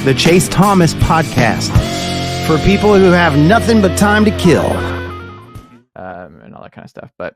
the Chase Thomas Podcast, for people who have nothing but time to kill. And all that kind of stuff. But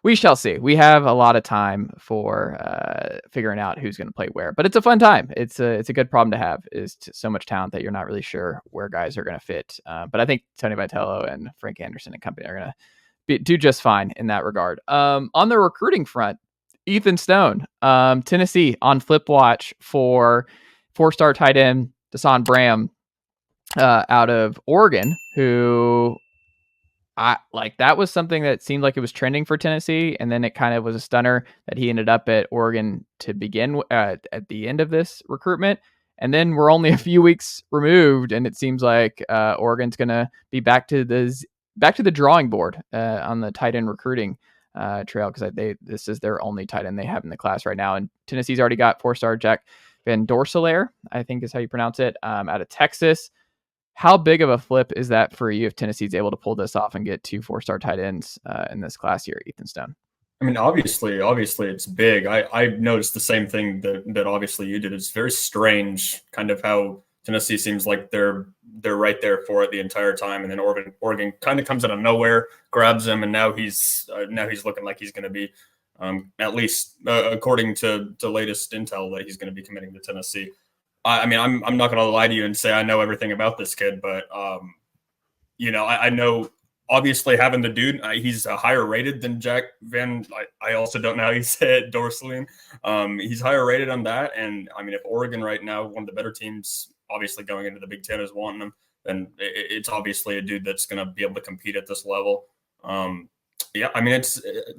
we shall see. We have a lot of time for figuring out who's going to play where. But it's a fun time. It's a good problem to have, is so much talent that you're not really sure where guys are going to fit. But I think Tony Vitello and Frank Anderson and company are going to do just fine in that regard. On the recruiting front, Ethan Stone, Tennessee on flip watch for 4-star tight end Dasan Bram out of Oregon, who that was something that seemed like it was trending for Tennessee, and then it kind of was a stunner that he ended up at Oregon to begin at the end of this recruitment. And then we're only a few weeks removed, and it seems like Oregon's going to be back to the drawing board on the tight end recruiting trail, because this is their only tight end they have in the class right now. And Tennessee's already got 4-star Jack Van Dorselaer, I think is how you pronounce it, out of Texas. How big of a flip is that for you if Tennessee's able to pull this off and get 2 4-star tight ends in this class here, Ethan Stone? I mean, obviously it's big. I noticed the same thing that obviously you did. It's very strange kind of how Tennessee seems like they're right there for it the entire time, and then Oregon kind of comes out of nowhere, grabs him, and now he's looking like he's going to be, at least according to the latest intel, that he's going to be committing to Tennessee. I mean, I'm not going to lie to you and say I know everything about this kid, but I know obviously having the dude, he's higher rated than Jack Van. I also don't know how you say it, Dorsalian. He's higher rated on that, and I mean, if Oregon right now, one of the better teams, obviously going into the Big Ten, is wanting him, then it's obviously a dude that's going to be able to compete at this level. Yeah, I mean,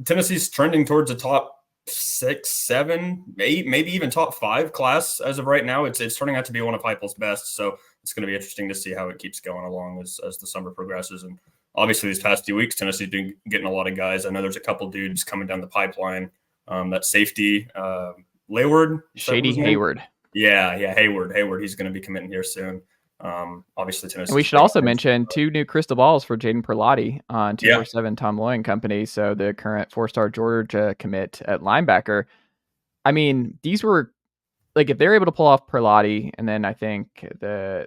Tennessee's trending towards a top 6, 7, 8, maybe even top 5 class as of right now. It's turning out to be one of Heupel's best, so it's going to be interesting to see how it keeps going along as the summer progresses. And obviously these past few weeks, Tennessee's been getting a lot of guys. I know there's a couple dudes coming down the pipeline. That safety, Hayward, Hayward. Yeah, Hayward. He's going to be committing here soon. Obviously Tennessee. And we should also mention 2 new crystal balls for Jaden Perlotti on 247 Tom Loy & Company. So the current 4-star Georgia commit at linebacker. I mean, these were like, if they're able to pull off Perlotti, and then I think they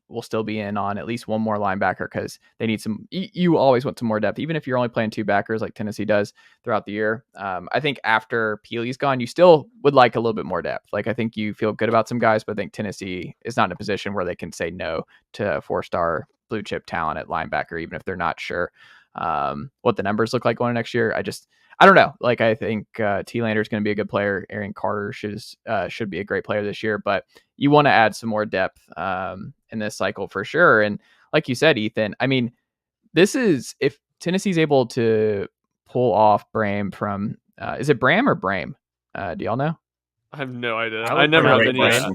will still be in on at least one more linebacker, because they need some. You always want some more depth, even if you're only playing 2 backers like Tennessee does throughout the year. I think after Peely's gone, you still would like a little bit more depth. Like, I think you feel good about some guys, but I think Tennessee is not in a position where they can say no to 4-star blue chip talent at linebacker, even if they're not sure what the numbers look like going next year. I don't know. Like, I think T. Lander is going to be a good player. Aaron Carter should be a great player this year, but you want to add some more depth in this cycle for sure. And like you said, Ethan, I mean, this is, if Tennessee's able to pull off Bram from, is it Bram or Brame? Do y'all know? I have no idea. I never have any idea.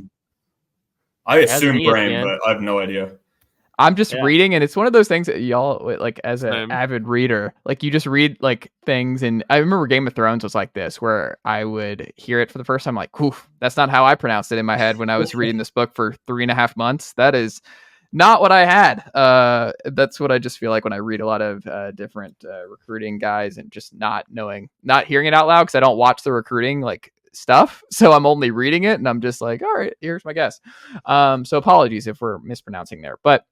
I assume Bram, but I have no idea. I'm just reading, and it's one of those things that y'all, like, as an avid reader, like, you just read like things. And I remember Game of Thrones was like this, where I would hear it for the first time, like, oof, that's not how I pronounced it in my head when I was reading this book for 3.5 months. That is not what I had. That's what I just feel like when I read a lot of different recruiting guys, and just not hearing it out loud, because I don't watch the recruiting like stuff, so I'm only reading it, and I'm just like, all right, here's my guess. So apologies if we're mispronouncing there, but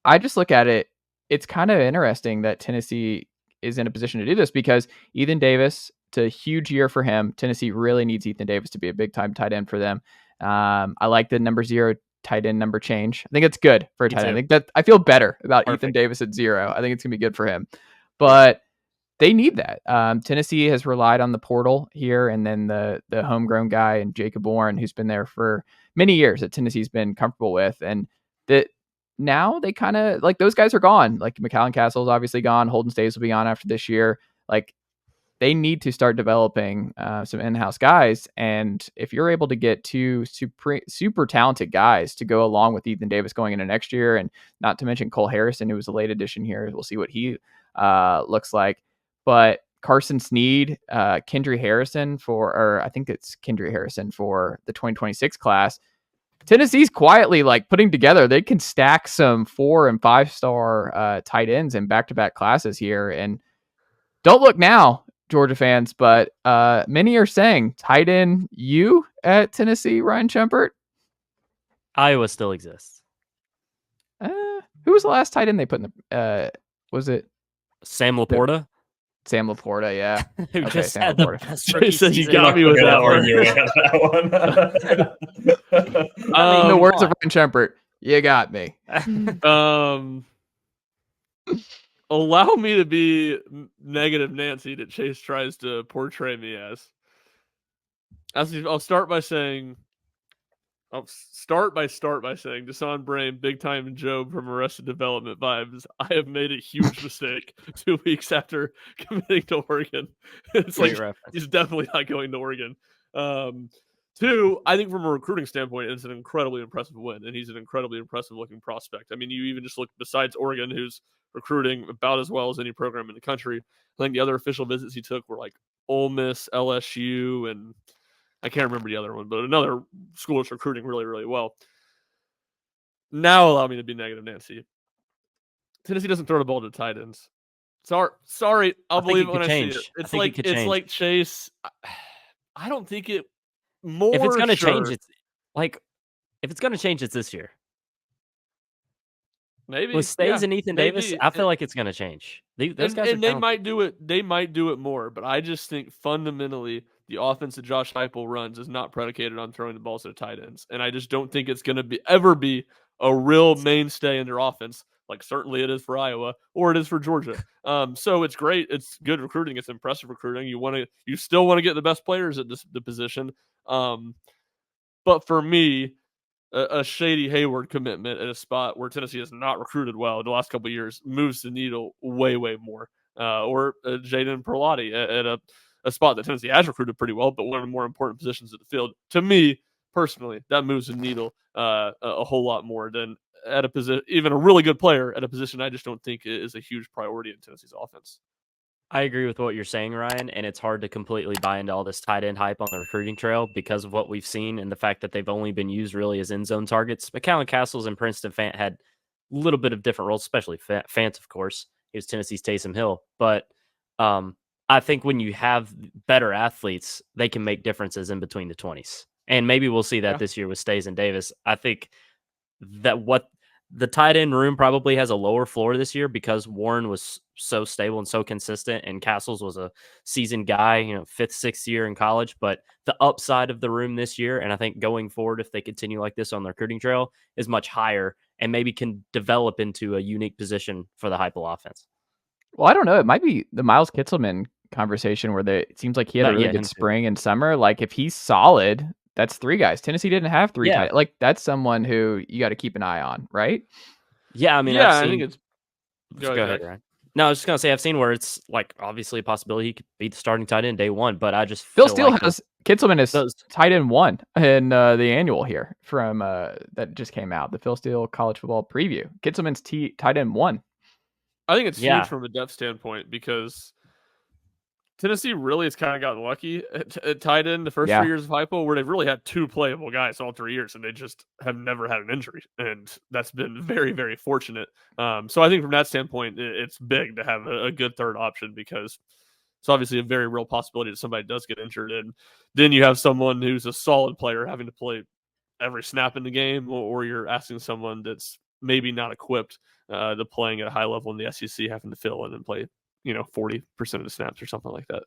I just look at it. It's kind of interesting that Tennessee is in a position to do this, because Ethan Davis, it's a huge year for him. Tennessee really needs Ethan Davis to be a big time tight end for them. I like the number 0 tight end number change. I think it's good for a tight end. I feel better about Ethan Davis at 0. I think it's gonna be good for him, but they need that. Tennessee has relied on the portal here, and then the homegrown guy and Jacob Warren, who's been there for many years, that Tennessee's been comfortable with, and that. Now they kind of, like, those guys are gone. Like, McAllen Castle's obviously gone. Holden Staves will be on after this year. Like, they need to start developing some in-house guys. And if you're able to get 2 super talented guys to go along with Ethan Davis going into next year, and not to mention Cole Harrison, who was a late addition here, we'll see what he looks like. But Carson Sneed, Kendry Harrison I think it's Kendry Harrison for the 2026 class. Tennessee's quietly, like, putting together, they can stack some 4- and 5-star tight ends in back-to-back classes here. And don't look now, Georgia fans, but many are saying tight end you at Tennessee, Ryan Schumpert. Iowa still exists. Who was the last tight end they put in the? Was it Sam Laporta? Sam Laporta, yeah. Who Okay, just Sam had the Laporta. best rookie Said you season. got me with that one. Arguing that one. In the words of Ryan Schumpert, you got me. Allow me to be negative Nancy that Chase tries to portray me as. I'll start by saying Deshaun Brain, big time Job from Arrested Development vibes. I have made a huge mistake 2 weeks after committing to Oregon. It's Great like reference. he's definitely not going to Oregon. 2, I think from a recruiting standpoint, it's an incredibly impressive win, and he's an incredibly impressive looking prospect. I mean, you even just look besides Oregon, who's recruiting about as well as any program in the country. I think the other official visits he took were like Ole Miss, LSU, and I can't remember the other one, but another school that's recruiting really, really well. Now allow me to be negative Nancy. Tennessee doesn't throw the ball to tight ends. Sorry, I'll believe it when I see it. It's like Chase. I don't think it. More if it's going to sure. change, it's going to change, it's this year. Maybe with Stays and Ethan Davis, I feel like it's going to change. Those guys they might do it. They might do it more, but I just think fundamentally the offense that Josh Heupel runs is not predicated on throwing the balls to the tight ends, and I just don't think it's going to ever be a real mainstay in their offense. Like certainly it is for Iowa or it is for Georgia. So it's great. It's good recruiting. It's impressive recruiting. You still want to get the best players at the position. But for me, a shady Hayward commitment at a spot where Tennessee has not recruited well the last couple of years moves the needle way, way more. Or Jaden Perlotti at a spot that Tennessee has recruited pretty well, but one of the more important positions of the field. To me, personally, that moves the needle a whole lot more than at a position, even a really good player at a position I just don't think is a huge priority in Tennessee's offense. I agree with what you're saying, Ryan, and it's hard to completely buy into all this tight end hype on the recruiting trail because of what we've seen and the fact that they've only been used really as end zone targets. McCallum Castles and Princeton Fant had a little bit of different roles, especially Fant, of course. He was Tennessee's Taysom Hill. But I think when you have better athletes, they can make differences in between the 20s. And maybe we'll see that this year with Stays and Davis. I think that what the tight end room probably has a lower floor this year because Warren was so stable and so consistent, and Castles was a seasoned guy, 5th, 6th year in college. But the upside of the room this year, and I think going forward, if they continue like this on the recruiting trail, is much higher and maybe can develop into a unique position for the Heupel offense. Well, I don't know. It might be the Miles Kitselman conversation where it seems like he had a really good spring and summer. Like if he's solid, that's 3 guys. Tennessee didn't have 3 tight. Like that's someone who you got to keep an eye on, right? Yeah, I mean, I think it's. Go ahead, Ryan. No, I was just gonna say I've seen where it's like obviously a possibility he could be the starting tight end day one, but I just Phil Steele has Kitselman is tight end 1 in the annual here from that just came out, the Phil Steele college football preview. Kitselman's tight end 1. I think it's huge from a depth standpoint because Tennessee really has kind of gotten lucky at tight end the first 3 years of Heupel, where they've really had 2 playable guys all 3 years, and they just have never had an injury, and that's been very, very fortunate. So I think from that standpoint, it's big to have a good third option because it's obviously a very real possibility that somebody does get injured, and then you have someone who's a solid player having to play every snap in the game, or you're asking someone that's maybe not equipped to playing at a high level in the SEC having to fill in and play 40% of the snaps or something like that.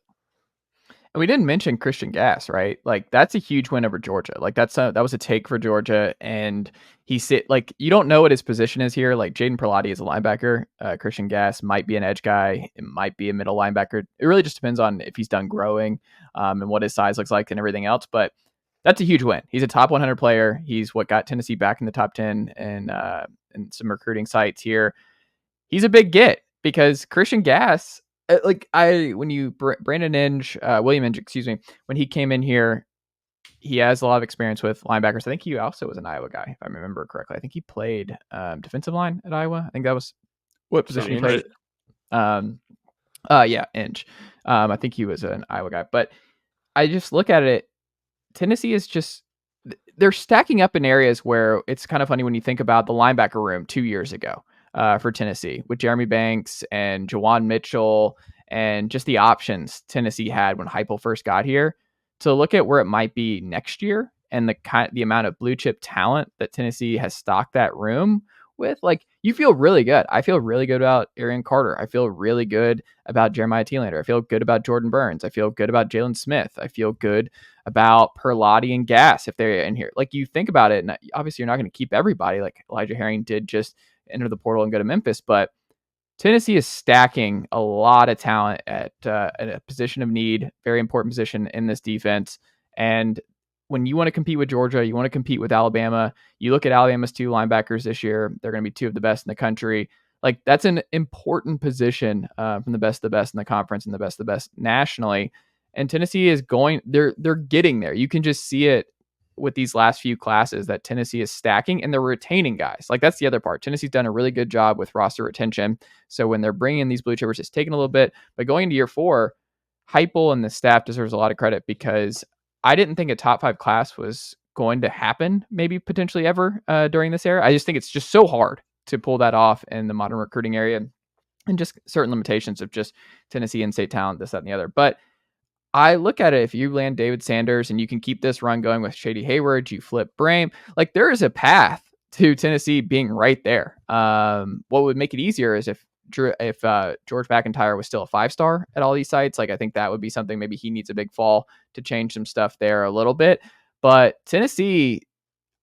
And we didn't mention Christian Gass, right? Like that's a huge win over Georgia. Like that was a take for Georgia, and you don't know what his position is here. Like Jaden Perlotti is a linebacker. Christian Gass might be an edge guy. It might be a middle linebacker. It really just depends on if he's done growing and what his size looks like and everything else. But that's a huge win. He's a top 100 player. He's what got Tennessee back in the top 10 and some recruiting sites here. He's a big get. Because Christian Gass, William Inge, when he came in here, he has a lot of experience with linebackers. I think he also was an Iowa guy, if I remember correctly. I think he played defensive line at Iowa. I think that was what position he played. Inge. I think he was an Iowa guy. But I just look at it. Tennessee is just they're stacking up in areas where it's kind of funny when you think about the linebacker room 2 years ago. For Tennessee with Jeremy Banks and Jawan Mitchell and just the options Tennessee had when Heupel first got here to look at where it might be next year and the amount of blue chip talent that Tennessee has stocked that room with, like, you feel really good. I feel really good about Arian Carter. I feel really good about Jeremiah Thielander. I feel good about Jordan Burns. I feel good about Jalen Smith. I feel good about Perlotti and Gass if they're in here. Like, you think about it, and obviously you're not going to keep everybody. Like Elijah Herring did just enter the portal and go to Memphis, but Tennessee is stacking a lot of talent at a position of need, very important position in this defense. And when you want to compete with Georgia, you want to compete with Alabama, you look at Alabama's 2 linebackers this year, they're going to be 2 of the best in the country. Like, that's an important position from the best of the best in the conference and the best of the best nationally. And Tennessee is they're getting there. You can just see it with these last few classes that Tennessee is stacking, and they're retaining guys. Like, that's the other part. Tennessee's done a really good job with roster retention. So when they're bringing in these blue chippers, it's taking a little bit. But going into year 4, Heupel and the staff deserves a lot of credit, because I didn't think a top 5 class was going to happen, maybe potentially ever during this era. I just think it's just so hard to pull that off in the modern recruiting area, and just certain limitations of just Tennessee in-state talent, this, that, and the other. But I look at it, if you land David Sanders and you can keep this run going with Shady Hayward, you flip Brame, like, there is a path to Tennessee being right there. What would make it easier is if George McIntyre was still a 5-star at all these sites. Like, I think that would be something, maybe he needs a big fall to change some stuff there a little bit. But Tennessee,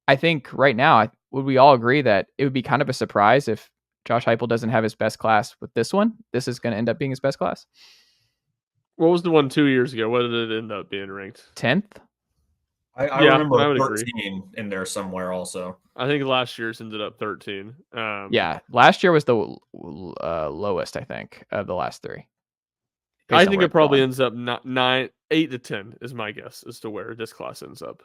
I think right now, would we all agree that it would be kind of a surprise if Josh Heupel doesn't have his best class with this one? This is going to end up being his best class. What was the one 2 years ago? What did it end up being ranked? 10th? I remember 13 in there somewhere also. I think last year's ended up 13. Yeah, last year was the lowest, I think, of the last 3. I think it probably ends up 8 to 10 is my guess as to where this class ends up.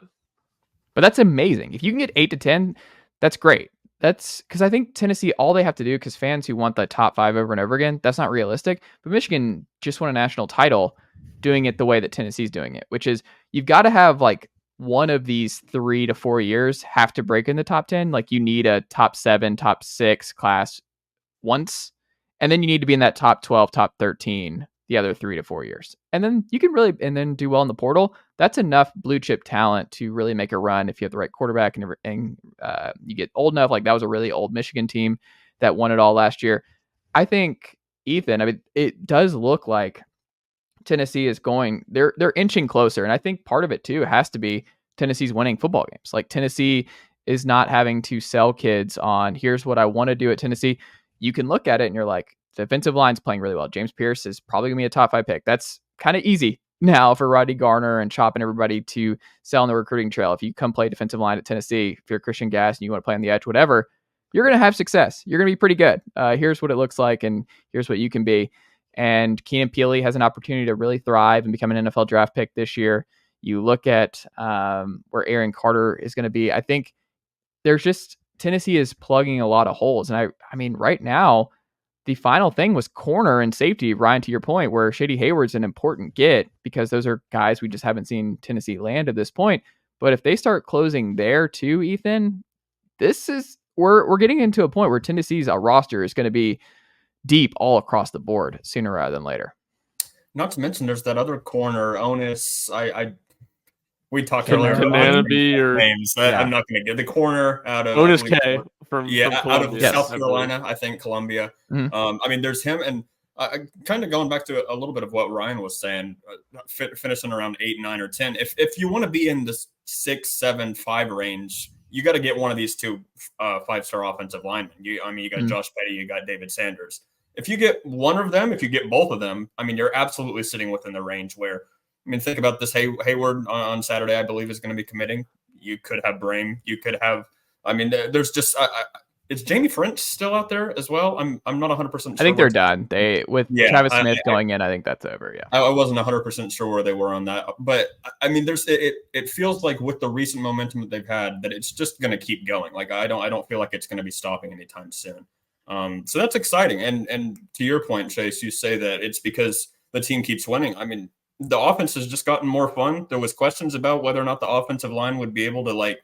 But that's amazing. If you can get 8 to 10, that's great. That's because I think Tennessee, all they have to do, because fans who want the top 5 over and over again, that's not realistic. But Michigan just won a national title doing it the way that Tennessee's doing it, which is you've got to have like one of these 3 to 4 years have to break in the top 10. Like, you need a top 7, top 6 class once, and then you need to be in that top 12, top 13 the other 3 to 4 years. And then you can really, and then do well in the portal. That's enough blue chip talent to really make a run if you have the right quarterback and you get old enough. Like, that was a really old Michigan team that won it all last year. I think, Ethan, I mean, it does look like Tennessee is they're inching closer. And I think part of it too has to be Tennessee's winning football games. Like, Tennessee is not having to sell kids on, here's what I want to do at Tennessee. You can look at it and you're like, the defensive line's playing really well. James Pierce is probably gonna be a top 5 pick. That's kind of easy now for Rodney Garner and Chop and everybody to sell on the recruiting trail. If you come play defensive line at Tennessee, if you're Christian Gass and you want to play on the edge, whatever, you're going to have success. You're going to be pretty good. Here's what it looks like, and here's what you can be. And Keenan Peely has an opportunity to really thrive and become an NFL draft pick this year. You look at where Aaron Carter is going to be. I think there's just, Tennessee is plugging a lot of holes. And I mean, right now, the final thing was corner and safety, Ryan, to your point, where Shady Hayward's an important get, because those are guys we just haven't seen Tennessee land at this point. But if they start closing there too, Ethan, we're getting into a point where Tennessee's roster is going to be deep all across the board sooner rather than later. Not to mention, there's that other corner, Onus. We talked earlier about names. I'm not going to get the corner out of Onus K from out of South Carolina, I think Columbia. Mm-hmm. I mean, there's him, and kind of going back to a little bit of what Ryan was saying, finishing around 8, 9, or 10. If you want to be in this 6, 7, 5 range, you got to get one of these 2 5-star offensive linemen. You got Josh Petty, you got David Sanders. If you get one of them, if you get both of them, I mean, you're absolutely sitting within the range where, I mean, think about this. Hayward on Saturday, I believe, is going to be committing. You could have Brame. You could have, I mean, there's just, is Jamie French still out there as well? I'm not 100% sure. I think they're done. Travis Smith going in, I think that's over. Yeah. I wasn't 100% sure where they were on that. But I mean, it feels like with the recent momentum that they've had, that it's just going to keep going. Like, I don't feel like it's going to be stopping anytime soon. So that's exciting. And to your point, Chase, you say that it's because the team keeps winning. I mean, the offense has just gotten more fun. There was questions about whether or not the offensive line would be able to like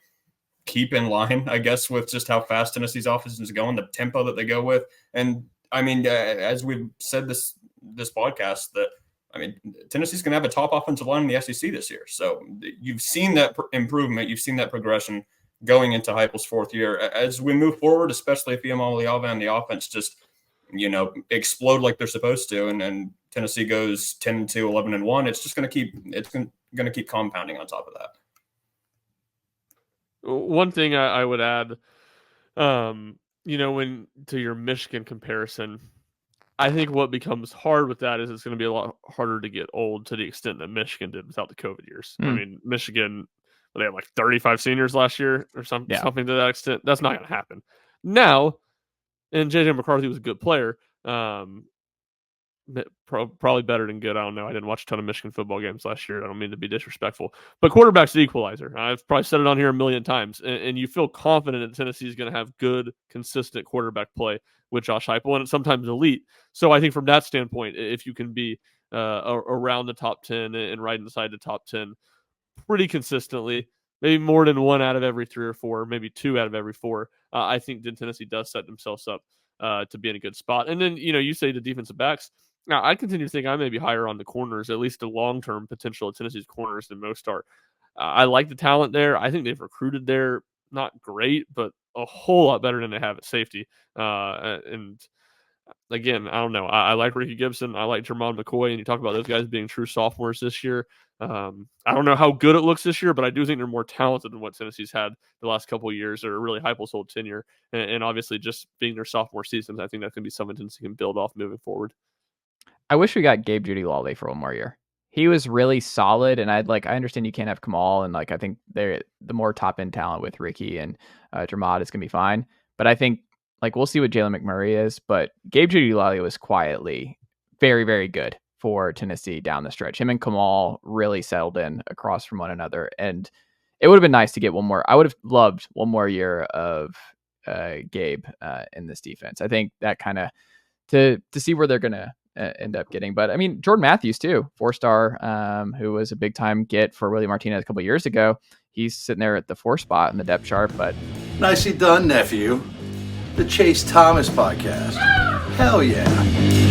keep in line, I guess, with just how fast Tennessee's offense is going, the tempo that they go with. And I mean, as we've said this podcast, that I mean, Tennessee's going to have a top offensive line in the SEC this year. So you've seen that improvement. You've seen that progression going into Heupel's fourth year. As we move forward, especially if Iamaleava and the offense just, explode like they're supposed to, and Tennessee goes 10-2, 11-1, it's just going to keep compounding on top of that. One thing I would add, when to your Michigan comparison, I think what becomes hard with that is it's going to be a lot harder to get old to the extent that Michigan did without the COVID years. I mean, Michigan, they had like 35 seniors last year or something to that extent. That's not going to happen now. And JJ McCarthy was a good player. Probably better than good. I don't know. I didn't watch a ton of Michigan football games last year. I don't mean to be disrespectful, but quarterback's the equalizer. I've probably said it on here a million times, and you feel confident that Tennessee is going to have good, consistent quarterback play with Josh Heupel, and it's sometimes elite. So I think from that standpoint, if you can be around the top 10 and right inside the top 10 pretty consistently, maybe more than 1 out of every 3 or 4, maybe 2 out of every 4, I think that Tennessee does set themselves up to be in a good spot. And then, you say the defensive backs. Now, I continue to think I may be higher on the corners, at least the long-term potential of Tennessee's corners than most are. I like the talent there. I think they've recruited there, not great, but a whole lot better than they have at safety. And again, I don't know. I like Ricky Gibson. I like Jermon McCoy. And you talk about those guys being true sophomores this year. I don't know how good it looks this year, but I do think they're more talented than what Tennessee's had the last couple of years, or really Heupel's whole tenure. And obviously, just being their sophomore seasons, I think that's going to be something Tennessee can build off moving forward. I wish we got Gabe Judy-Lawley for one more year. He was really solid, and I understand you can't have Kamal, and I think the more top end talent with Ricky and Jermod is gonna be fine. But I think we'll see what Jalen McMurray is. But Gabe Judy-Lawley was quietly very, very good for Tennessee down the stretch. Him and Kamal really settled in across from one another, and it would have been nice to get one more. I would have loved one more year of Gabe in this defense. I think that kind of to see where they're gonna end up getting. But I mean, Jordan Matthews too, 4-star, who was a big time get for Willie Martinez a couple of years ago. He's sitting there at the 4 spot in the depth chart. But nicely done, nephew. The Chase Thomas podcast. Hell yeah.